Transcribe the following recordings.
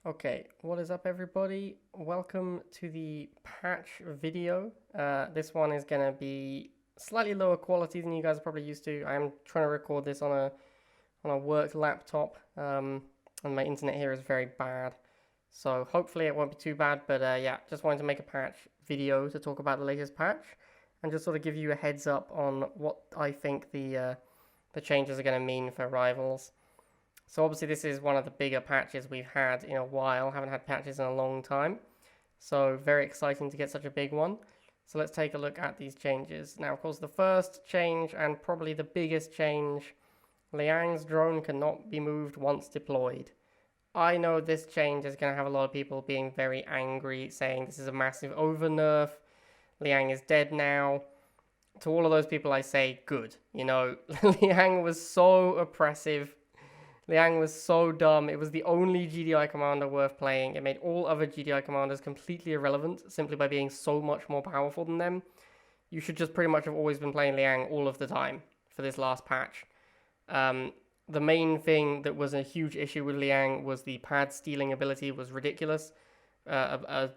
Okay, what is up everybody? Welcome to the patch video. This one is going to be slightly lower quality than you guys are probably used to. I am trying to record this on a work laptop, and my internet here is very bad. So hopefully it won't be too bad, but yeah, just wanted to make a patch video to talk about the latest patch and just sort of give you a heads up on what I think the changes are going to mean for rivals. So obviously this is one of the bigger patches we've had in a while. Haven't had patches in a long time. So very exciting to get such a big one. So let's take a look at these changes. Now, of course, the first change and probably the biggest change, Liang's drone cannot be moved once deployed. I know this change is going to have a lot of people being very angry, saying this is a massive over nerf. Liang is dead now. To all of those people, I say, good. You know, Liang was so oppressive. Liang was so dumb. It was the only GDI commander worth playing. It made all other GDI commanders completely irrelevant simply by being so much more powerful than them. You should just pretty much have always been playing Liang all of the time for this last patch. The main thing that was a huge issue with Liang was the pad stealing ability was ridiculous.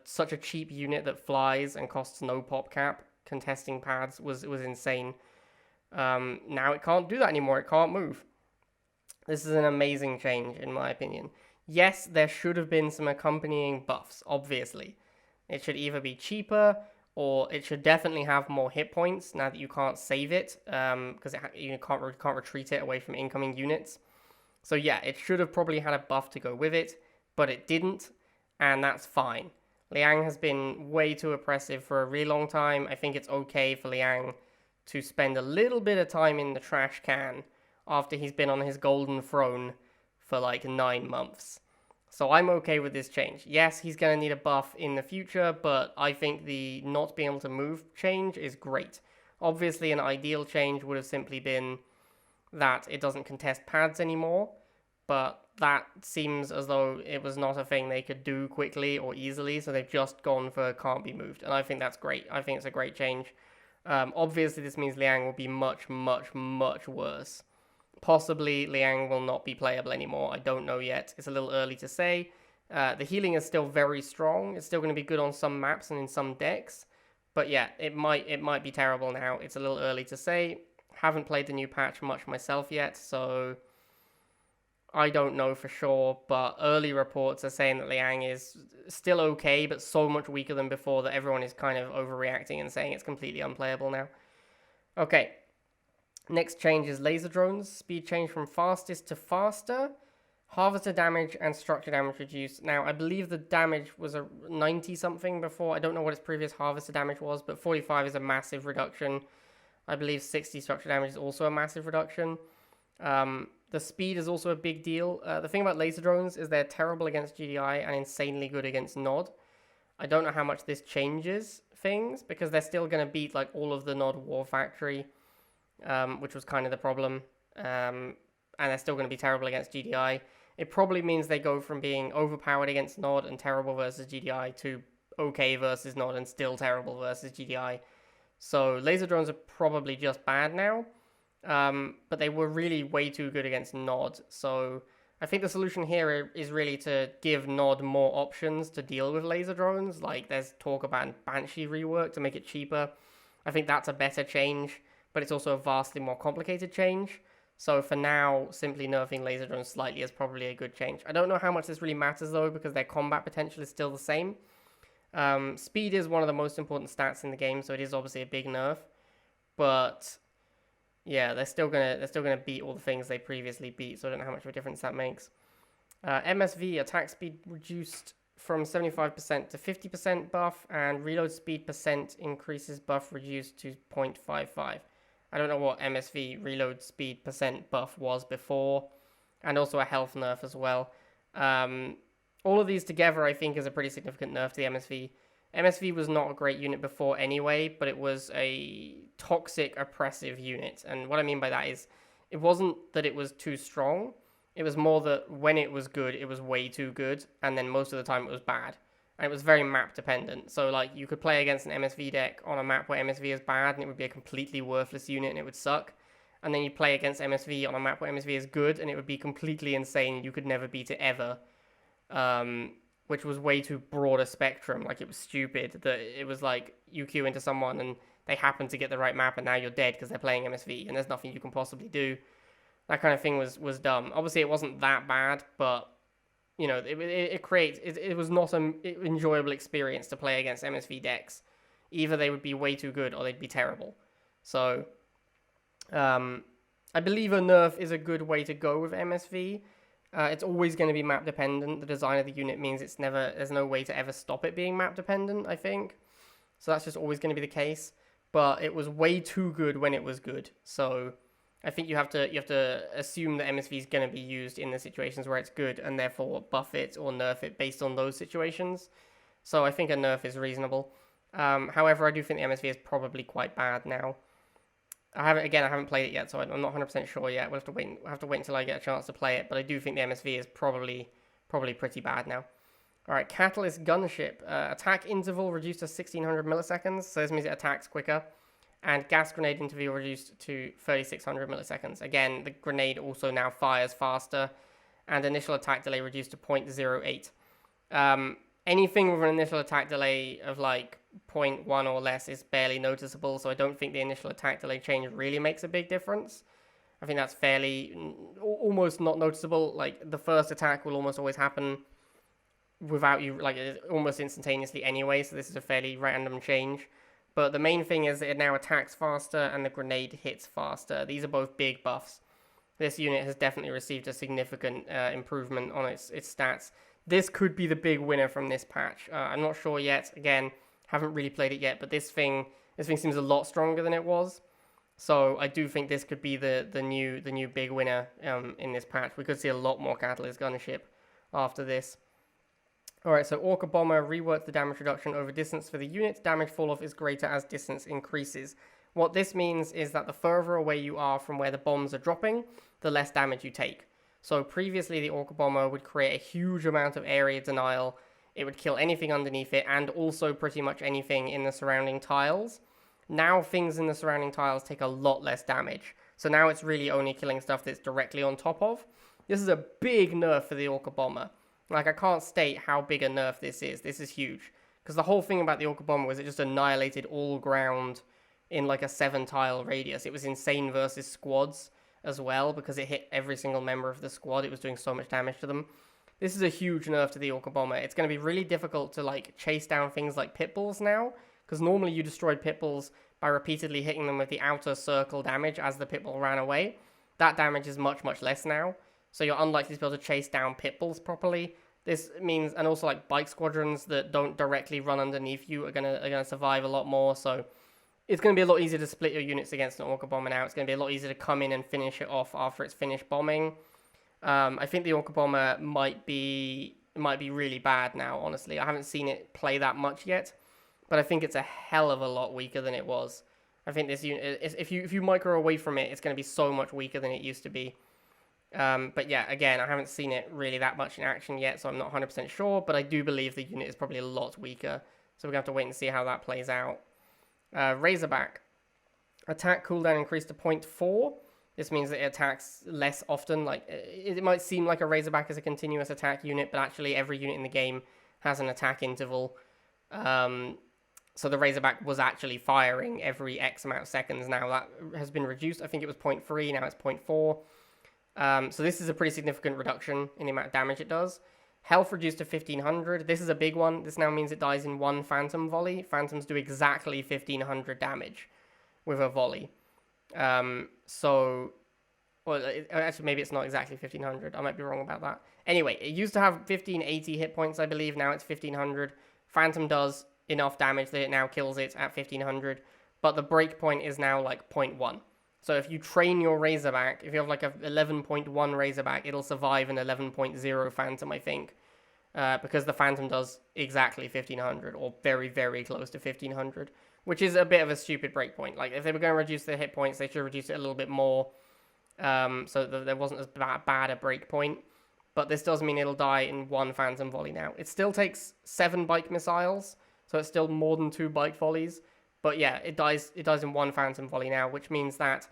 Such a cheap unit that flies and costs no pop cap, contesting pads was insane. Now it can't do that anymore. It can't move. This is an amazing change, in my opinion. Yes, there should have been some accompanying buffs, obviously. It should either be cheaper, or it should definitely have more hit points, now that you can't save it, because you can't retreat it away from incoming units. So yeah, it should have probably had a buff to go with it, but it didn't, and that's fine. Liang has been way too oppressive for a really long time. I think it's okay for Liang to spend a little bit of time in the trash can after he's been on his golden throne for like 9 months. So I'm okay with this change. Yes, he's going to need a buff in the future, but I think the not being able to move change is great. Obviously, an ideal change would have simply been that it doesn't contest pads anymore, but that seems as though it was not a thing they could do quickly or easily, so they've just gone for can't be moved, and I think that's great. I think it's a great change. Obviously, this means Liang will be much, much, much worse. Possibly Liang will not be playable anymore. I don't know yet. It's a little early to say. The healing is still very strong. It's still going to be good on some maps and in some decks. But yeah, it might be terrible now. It's a little early to say. Haven't played the new patch much myself yet, so I don't know for sure. But early reports are saying that Liang is still okay, but so much weaker than before that everyone is kind of overreacting and saying it's completely unplayable now. Okay. Next change is laser drones. Speed change from fastest to faster. Harvester damage and structure damage reduced. Now, I believe the damage was a 90 something before. I don't know what its previous harvester damage was, but 45 is a massive reduction. I believe 60 structure damage is also a massive reduction. The speed is also a big deal. The thing about laser drones is they're terrible against GDI and insanely good against Nod. I don't know how much this changes things, because they're still going to beat like all of the Nod War Factory, which was kind of the problem, and they're still going to be terrible against GDI. It probably means they go from being overpowered against Nod and terrible versus GDI to okay versus Nod and still terrible versus GDI. So laser drones are probably just bad now, but they were really way too good against Nod. So I think the solution here is really to give Nod more options to deal with laser drones. Like there's talk about Banshee rework to make it cheaper. I think that's a better change, but it's also a vastly more complicated change. So for now, simply nerfing laser drones slightly is probably a good change. I don't know how much this really matters though, because their combat potential is still the same. Speed is one of the most important stats in the game, so it is obviously a big nerf. But yeah, they're still gonna beat all the things they previously beat, so I don't know how much of a difference that makes. MSV attack speed reduced from 75% to 50% buff, and reload speed percent increases buff reduced to 0.55. I don't know what MSV reload speed percent buff was before, and also a health nerf as well. All of these together, I think, is a pretty significant nerf to the MSV. MSV was not a great unit before anyway, but it was a toxic, oppressive unit. And what I mean by that is, it wasn't that it was too strong. It was more that when it was good, it was way too good, and then most of the time it was bad. And it was very map dependent. So like you could play against an MSV deck on a map where MSV is bad and it would be a completely worthless unit and it would suck. And then you play against MSV on a map where MSV is good and it would be completely insane. You could never beat it ever. which was way too broad a spectrum. Like, it was stupid that it was like you queue into someone and they happen to get the right map and now you're dead because they're playing MSV and there's nothing you can possibly do. That kind of thing was dumb. Obviously, it wasn't that bad, but you know, it was not an enjoyable experience to play against MSV decks. Either they would be way too good or they'd be terrible. So, I believe a nerf is a good way to go with MSV. It's always going to be map dependent. The design of the unit means there's no way to ever stop it being map dependent, I think. So that's just always going to be the case. But it was way too good when it was good. So I think you have to assume that MSV is going to be used in the situations where it's good, and therefore buff it or nerf it based on those situations. So I think a nerf is reasonable. However, I do think the MSV is probably quite bad now. I haven't played it yet, so I'm not 100% sure yet. We'll have to wait until I get a chance to play it. But I do think the MSV is probably pretty bad now. All right, Catalyst Gunship. Attack interval reduced to 1600 milliseconds, so this means it attacks quicker. And gas grenade interval reduced to 3600 milliseconds. Again, the grenade also now fires faster. And initial attack delay reduced to 0.08. Anything with an initial attack delay of like 0.1 or less is barely noticeable, so I don't think the initial attack delay change really makes a big difference. I think that's fairly, almost not noticeable. Like, the first attack will almost always happen without you, like, almost instantaneously anyway, so this is a fairly random change. But the main thing is that it now attacks faster and the grenade hits faster. These are both big buffs. This unit has definitely received a significant improvement on its stats. This could be the big winner from this patch. I'm not sure yet. Again, haven't really played it yet, but this thing seems a lot stronger than it was. So I do think this could be the new big winner in this patch. We could see a lot more Catalyst Gunship after this. Alright, so Orca Bomber reworks the damage reduction over distance for the unit. Damage fall-off is greater as distance increases. What this means is that the further away you are from where the bombs are dropping, the less damage you take. So previously, the Orca Bomber would create a huge amount of area denial. It would kill anything underneath it, and also pretty much anything in the surrounding tiles. Now things in the surrounding tiles take a lot less damage. So now it's really only killing stuff that's directly on top of. This is a big nerf for the Orca Bomber. Like, I can't state how big a nerf this is. This is huge. Because the whole thing about the Orca Bomber was it just annihilated all ground in like a 7-tile radius. It was insane versus squads as well, because it hit every single member of the squad. It was doing so much damage to them. This is a huge nerf to the Orca Bomber. It's going to be really difficult to like chase down things like pit bulls now, because normally you destroyed pit bulls by repeatedly hitting them with the outer circle damage as the pit bull ran away. That damage is much, much less now. So you're unlikely to be able to chase down pit bulls properly. This means, and also like bike squadrons that don't directly run underneath you are gonna survive a lot more. So it's gonna be a lot easier to split your units against an Orca Bomber now. It's gonna be a lot easier to come in and finish it off after it's finished bombing. I think the Orca Bomber might be really bad now. Honestly, I haven't seen it play that much yet, but I think it's a hell of a lot weaker than it was. I think this unit, if you micro away from it, it's gonna be so much weaker than it used to be. But yeah, again, I haven't seen it really that much in action yet, so I'm not 100% sure, but I do believe the unit is probably a lot weaker, so we're going to have to wait and see how that plays out. Razorback. Attack cooldown increased to 0.4. This means that it attacks less often. Like, it might seem like a Razorback is a continuous attack unit, but actually every unit in the game has an attack interval. So the Razorback was actually firing every X amount of seconds. Now that has been reduced. I think it was 0.3, now it's 0.4. So this is a pretty significant reduction in the amount of damage it does. Health reduced to 1500. This is a big one. This now means it dies in one Phantom volley. Phantoms do exactly 1500 damage with a volley. Actually, maybe it's not exactly 1500. I might be wrong about that. Anyway, it used to have 1580 hit points, I believe. Now it's 1500. Phantom does enough damage that it now kills it at 1500. But the break point is now like 0.1. So if you train your Razorback, if you have like a 11.1 Razorback, it'll survive an 11.0 Phantom, I think. Because the Phantom does exactly 1500, or very, very close to 1500. Which is a bit of a stupid breakpoint. Like, if they were going to reduce their hit points, they should reduce it a little bit more. So that there wasn't as bad a breakpoint. But this does mean it'll die in one Phantom volley now. It still takes 7 bike missiles, so it's still more than 2 bike volleys. But yeah, it dies in one Phantom volley now, which means that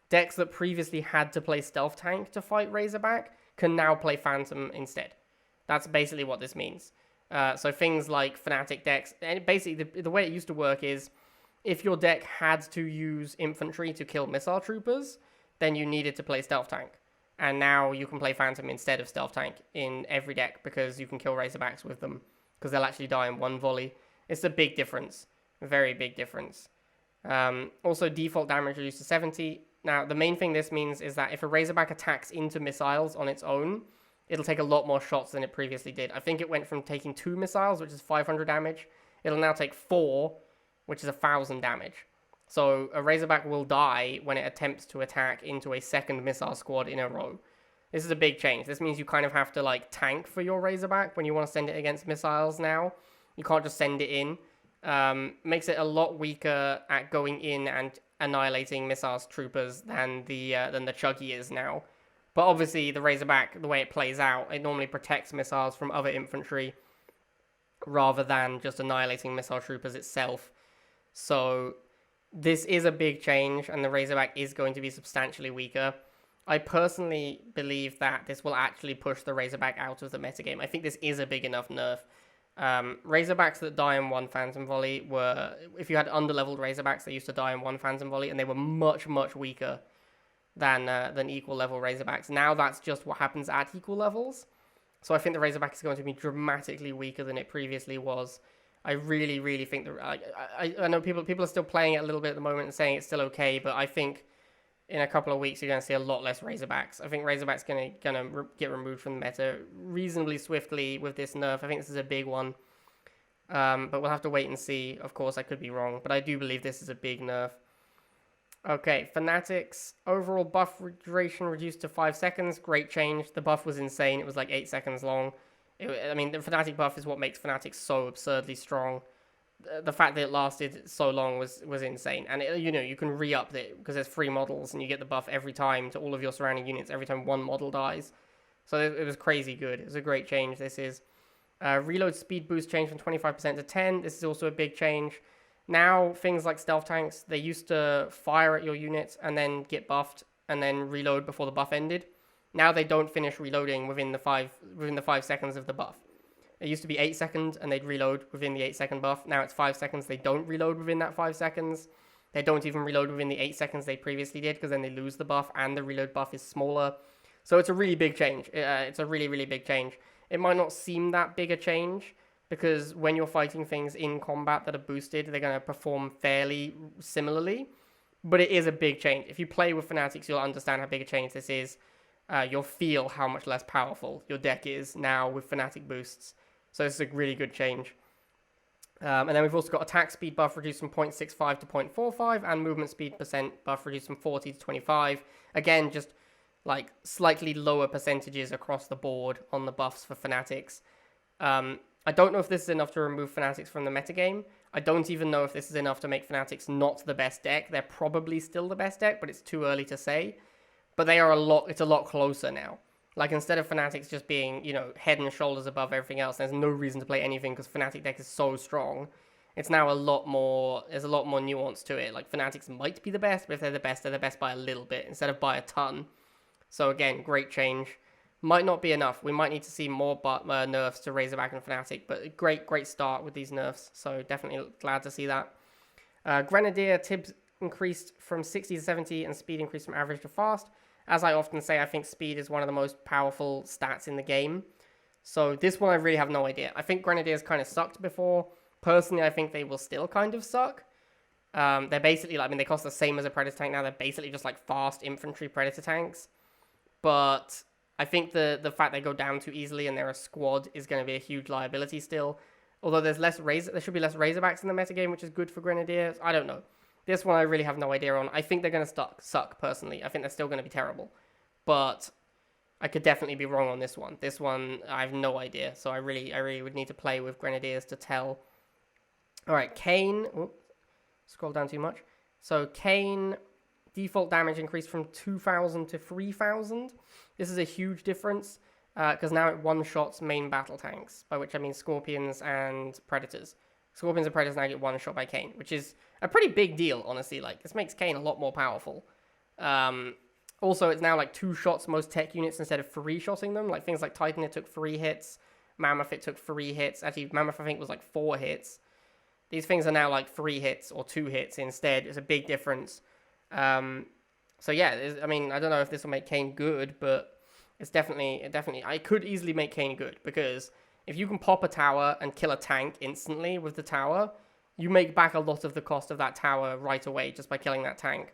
decks that previously had to play Stealth Tank to fight Razorback can now play Phantom instead. That's basically what this means. So things like Fanatic decks, and basically the way it used to work is if your deck had to use infantry to kill missile troopers, then you needed to play Stealth Tank. And now you can play Phantom instead of Stealth Tank in every deck because you can kill Razorbacks with them because they'll actually die in one volley. It's a big difference. A very big difference. Also, default damage reduced to 70. Now, the main thing this means is that if a Razorback attacks into missiles on its own, it'll take a lot more shots than it previously did. I think it went from taking 2 missiles, which is 500 damage. It'll now take 4, which is 1,000 damage. So a Razorback will die when it attempts to attack into a second missile squad in a row. This is a big change. This means you kind of have to like tank for your Razorback when you want to send it against missiles now. You can't just send it in. Makes it a lot weaker at going in and annihilating missiles troopers than the Chuggy is now. But obviously the Razorback, the way it plays out, it normally protects missiles from other infantry rather than just annihilating missile troopers itself. So this is a big change, and the Razorback is going to be substantially weaker. I personally believe that this will actually push the Razorback out of the metagame. I think this is a big enough nerf. Razorbacks that die in one Phantom Volley were, if you had underleveled Razorbacks, they used to die in one Phantom Volley, and they were much, much weaker than equal level Razorbacks. Now that's just what happens at equal levels. So I think the Razorback is going to be dramatically weaker than it previously was. I really, really think that I know people are still playing it a little bit at the moment and saying it's still okay, but I think in a couple of weeks you're going to see a lot less Razorbacks. I think Razorback's going to get removed from the meta reasonably swiftly with this nerf. I think this is a big one, but we'll have to wait and see. Of course, I could be wrong, but I do believe this is a big nerf. Okay, Fanatics overall buff duration reduced to 5 seconds. Great change. The buff was insane. It was like 8 seconds long. I mean, the Fanatic buff is what makes Fanatics so absurdly strong. The fact that it lasted so long was insane. And, you can re-up it because there's 3 models and you get the buff every time to all of your surrounding units every time one model dies. So it was crazy good. It was a great change, this is. Reload speed boost changed from 25% to 10. This is also a big change. Now, things like stealth tanks, they used to fire at your units and then get buffed and then reload before the buff ended. Now they don't finish reloading within the 5 seconds of the buff. It used to be 8 seconds and they'd reload within the 8 second buff. Now it's 5 seconds. They don't reload within that 5 seconds. They don't even reload within the 8 seconds they previously did because then they lose the buff and the reload buff is smaller. So it's a really big change. It's a really, really big change. It might not seem that big a change because when you're fighting things in combat that are boosted, they're going to perform fairly similarly. But it is a big change. If you play with Fanatics, you'll understand how big a change this is. You'll feel how much less powerful your deck is now with Fanatic boosts. So this is a really good change. And then we've also got attack speed buff reduced from 0.65 to 0.45 and movement speed percent buff reduced from 40 to 25. Again, just like slightly lower percentages across the board on the buffs for Fanatics. I don't know if this is enough to remove Fanatics from the metagame. I don't even know if this is enough to make Fanatics not the best deck. They're probably still the best deck, but it's too early to say. But they are it's a lot closer now. Like, instead of Fanatics just being, head and shoulders above everything else, there's no reason to play anything because Fanatic deck is so strong. It's now there's a lot more nuance to it. Like, Fanatics might be the best, but if they're the best by a little bit instead of by a ton. So again, great change. Might not be enough. We might need to see more nerfs to Razorback and Fanatic, but great start with these nerfs. So definitely glad to see that. Grenadier Tibbs increased from 60 to 70 and speed increased from average to fast. As I often say, I think speed is one of the most powerful stats in the game. So this one I really have no idea. I think Grenadiers kind of sucked before. Personally, I think they will still kind of suck. They're basically, they cost the same as a Predator tank now. They're basically just like fast infantry Predator tanks. But I think the fact they go down too easily and they're a squad is going to be a huge liability still. Although there should be less Razorbacks in the metagame, which is good for Grenadiers. I don't know. This one I really have no idea on. I think they're going to suck, personally. I think they're still going to be terrible. But I could definitely be wrong on this one. This one, I have no idea. So I really would need to play with Grenadiers to tell. Alright, Kane. Oops, scroll down too much. So Kane, default damage increased from 2,000 to 3,000. This is a huge difference. Because now it one-shots main battle tanks. By which I mean Scorpions and Predators. Scorpions and Predators now get one shot by Kane, which is a pretty big deal, honestly. Like, this makes Kane a lot more powerful. Also, it's now like 2 shots most tech units instead of 3 shotting them. Like, things like Titan, it took 3 hits. Mammoth, it took 3 hits. Actually, Mammoth, I think, was like 4 hits. These things are now like 3 hits or 2 hits instead. It's a big difference. So yeah, I mean, I don't know if this will make Kane good, but it's definitely, I could easily make Kane good, because if you can pop a tower and kill a tank instantly with the tower, you make back a lot of the cost of that tower right away just by killing that tank.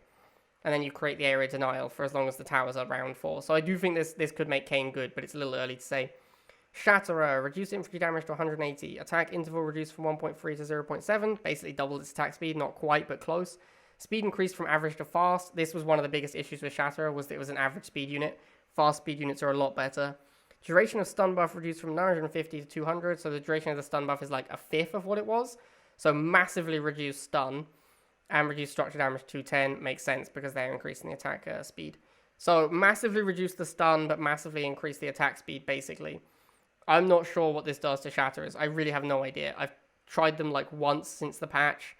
And then you create the area denial for as long as the towers are round for. So I do think this could make Kane good, but it's a little early to say. Shatterer, reduced infantry damage to 180. Attack interval reduced from 1.3 to 0.7. Basically doubled its attack speed, not quite, but close. Speed increased from average to fast. This was one of the biggest issues with Shatterer, was that it was an average speed unit. Fast speed units are a lot better. Duration of stun buff reduced from 950 to 200, so the duration of the stun buff is like a fifth of what it was. So massively reduced stun, and reduced structure damage to 210 makes sense because they're increasing the attack speed. So massively reduce the stun, but massively increase the attack speed, basically. I'm not sure what this does to Shatterers. I really have no idea. I've tried them like once since the patch.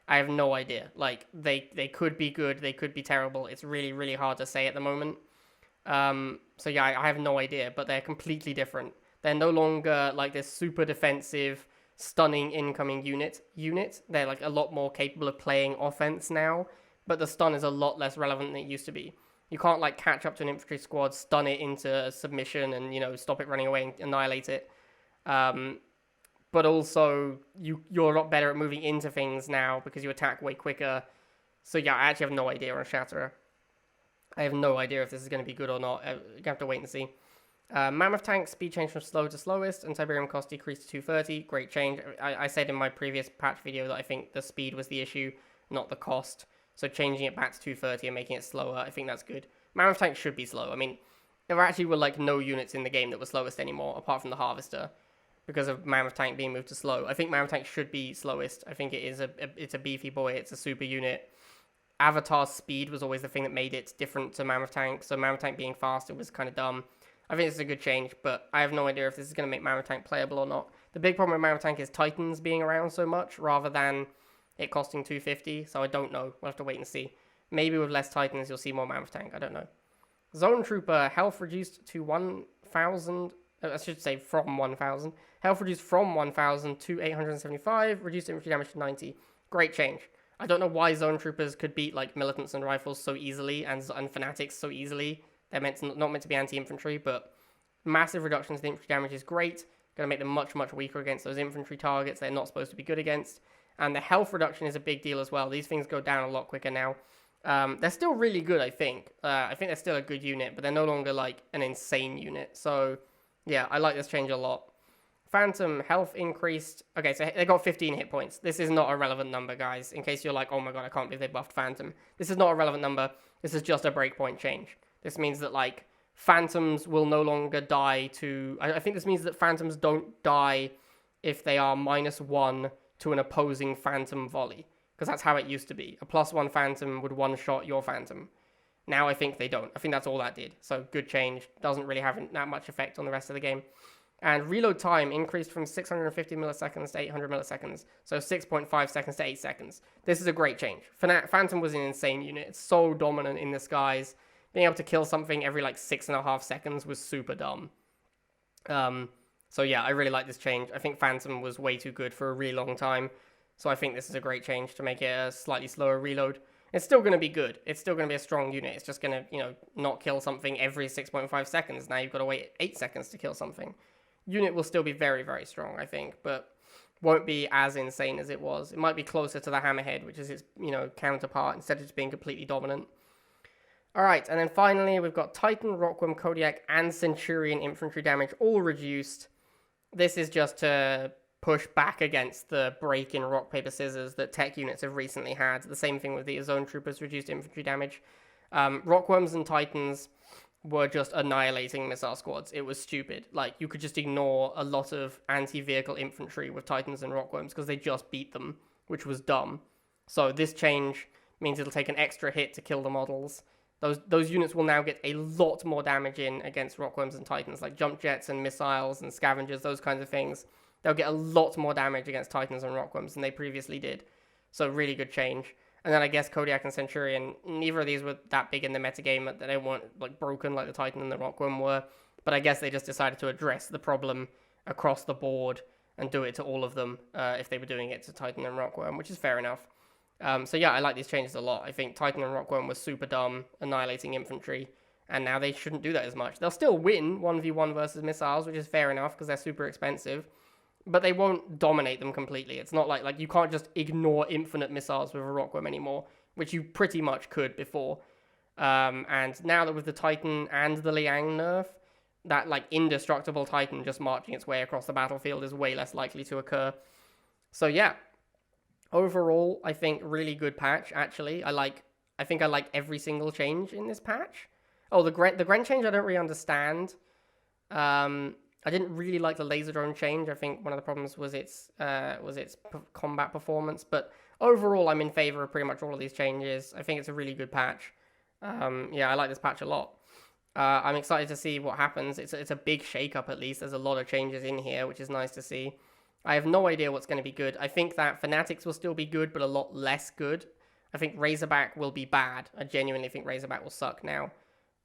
I have no idea. Like, they could be good, they could be terrible. It's really, really hard to say at the moment. So yeah, I have no idea, but they're completely different. They're no longer like this super defensive, stunning incoming unit. They're like a lot more capable of playing offense now, but the stun is a lot less relevant than it used to be. You can't like catch up to an infantry squad, stun it into submission, and, you know, stop it running away and annihilate it. But also you're a lot better at moving into things now because you attack way quicker. So yeah, I actually have no idea on Shatterer. I have no idea if this is going to be good or not. You have to wait and see. Mammoth tank, speed change from slow to slowest, and Tiberium cost decreased to 230. Great change. I said in my previous patch video that I think the speed was the issue, not the cost. So changing it back to 230 and making it slower, I think that's good. Mammoth tank should be slow. I mean, there actually were like no units in the game that were slowest anymore, apart from the Harvester, because of Mammoth tank being moved to slow. I think Mammoth tank should be slowest. I think it is it's a beefy boy. It's a super unit. Avatar's speed was always the thing that made it different to Mammoth tank. So Mammoth tank being faster was kind of dumb. I think this is a good change, but I have no idea if this is going to make Mammoth tank playable or not. The big problem with Mammoth tank is Titans being around so much rather than it costing 250, so I don't know. We'll have to wait and see. Maybe with less Titans, you'll see more Mammoth tank. I don't know. Zone Trooper, health reduced to 1,000. I should say from 1,000. Health reduced from 1,000 to 875. Reduced infantry damage to 90. Great change. I don't know why Zone Troopers could beat like Militants and Rifles so easily and Fanatics so easily. They're not meant to be anti-infantry, but massive reductions in infantry damage is great. Going to make them much, much weaker against those infantry targets they're not supposed to be good against. And the health reduction is a big deal as well. These things go down a lot quicker now. They're still really good, I think. I think they're still a good unit, but they're no longer like an insane unit. So yeah, I like this change a lot. Phantom health increased. Okay, so they got 15 hit points. This is not a relevant number, guys. In case you're like, oh my god, I can't believe they buffed Phantom. This is not a relevant number. This is just a breakpoint change. This means that like Phantoms will no longer die to... I think this means that Phantoms don't die if they are -1 to an opposing Phantom volley. Because that's how it used to be. A +1 Phantom would one-shot your Phantom. Now I think they don't. I think that's all that did. So good change. Doesn't really have that much effect on the rest of the game. And reload time increased from 650 milliseconds to 800 milliseconds. So 6.5 seconds to 8 seconds. This is a great change. Phantom was an insane unit. It's so dominant in the skies. Being able to kill something every like 6.5 seconds was super dumb. So yeah, I really like this change. I think Phantom was way too good for a really long time. So I think this is a great change to make it a slightly slower reload. It's still going to be good. It's still going to be a strong unit. It's just going to, you know, not kill something every 6.5 seconds. Now you've got to wait 8 seconds to kill something. Unit will still be very, very strong, I think, but won't be as insane as it was. It might be closer to the Hammerhead, which is its, you know, counterpart, instead of just being completely dominant. Alright, and then finally, we've got Titan, Rockworm, Kodiak, and Centurion infantry damage all reduced. This is just to push back against the break in rock, paper, scissors that tech units have recently had. The same thing with the Zone Troopers, reduced infantry damage. Rockworms and Titans were just annihilating missile squads. It was stupid. Like, you could just ignore a lot of anti-vehicle infantry with Titans and Rockworms because they just beat them, which was dumb. So this change means it'll take an extra hit to kill the models. Those units will now get a lot more damage in against Rockworms and Titans, like jump jets and missiles and scavengers, those kinds of things. They'll get a lot more damage against Titans and Rockworms than they previously did. So really good change. And then I guess Kodiak and Centurion, neither of these were that big in the metagame, that they weren't like broken like the Titan and the Rockworm were. But I guess they just decided to address the problem across the board and do it to all of them if they were doing it to Titan and Rockworm, which is fair enough. So yeah, I like these changes a lot. I think Titan and Rockworm was super dumb, annihilating infantry, and now they shouldn't do that as much. They'll still win 1v1 versus missiles, which is fair enough because they're super expensive, but they won't dominate them completely. It's not like you can't just ignore infinite missiles with a Rockworm anymore, which you pretty much could before. And now that with the Titan and the Liang nerf, that like indestructible Titan just marching its way across the battlefield is way less likely to occur. So yeah, overall, I think really good patch. Actually, I think I like every single change in this patch. Oh, the Gren change I don't really understand. I didn't really like the laser drone change. I think one of the problems was its combat performance. But overall, I'm in favor of pretty much all of these changes. I think it's a really good patch. Yeah, I like this patch a lot. I'm excited to see what happens. It's a big shakeup at least. There's a lot of changes in here, which is nice to see. I have no idea what's going to be good. I think that Fanatics will still be good, but a lot less good. I think Razorback will be bad. I genuinely think Razorback will suck now.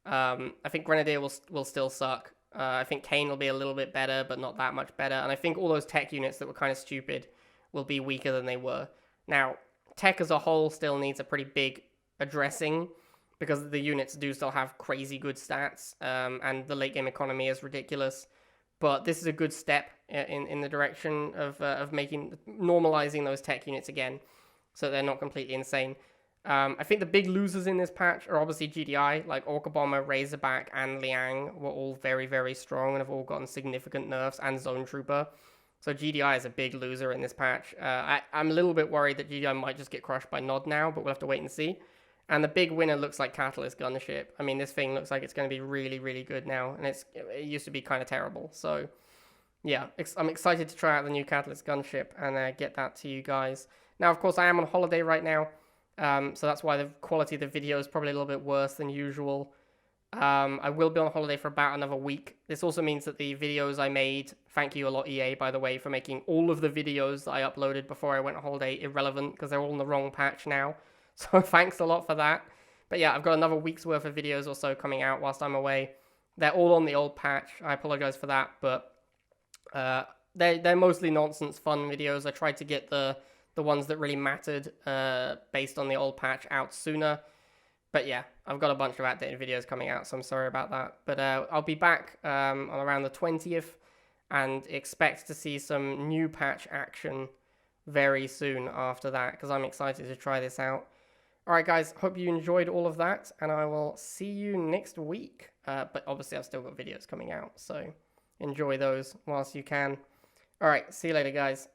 I think Grenadier will still suck. I think Kane will be a little bit better, but not that much better. And I think all those tech units that were kind of stupid will be weaker than they were. Now, tech as a whole still needs a pretty big addressing, because the units do still have crazy good stats, and the late game economy is ridiculous. But this is a good step in the direction of normalizing those tech units again, so they're not completely insane. I think the big losers in this patch are obviously GDI, like Orca Bomber, Razorback, and Liang were all very, very strong and have all gotten significant nerfs, and Zone Trooper. So GDI is a big loser in this patch. I'm a little bit worried that GDI might just get crushed by Nod now, but we'll have to wait and see. And the big winner looks like Catalyst Gunship. I mean, this thing looks like it's going to be really, really good now. And it used to be kind of terrible. So, yeah, I'm excited to try out the new Catalyst Gunship and get that to you guys. Now, of course, I am on holiday right now. So that's why the quality of the video is probably a little bit worse than usual. I will be on holiday for about another week. This also means that the videos I made, thank you a lot, EA, by the way, for making all of the videos that I uploaded before I went on holiday irrelevant, because they're all in the wrong patch now. So thanks a lot for that. But yeah, I've got another week's worth of videos or so coming out whilst I'm away. They're all on the old patch. I apologize for that, but they're mostly nonsense fun videos. I tried to get the ones that really mattered based on the old patch out sooner. But yeah, I've got a bunch of outdated videos coming out, so I'm sorry about that. But I'll be back on around the 20th and expect to see some new patch action very soon after that, because I'm excited to try this out. Alright guys, hope you enjoyed all of that, and I will see you next week. But obviously I've still got videos coming out, so enjoy those whilst you can. Alright, see you later guys.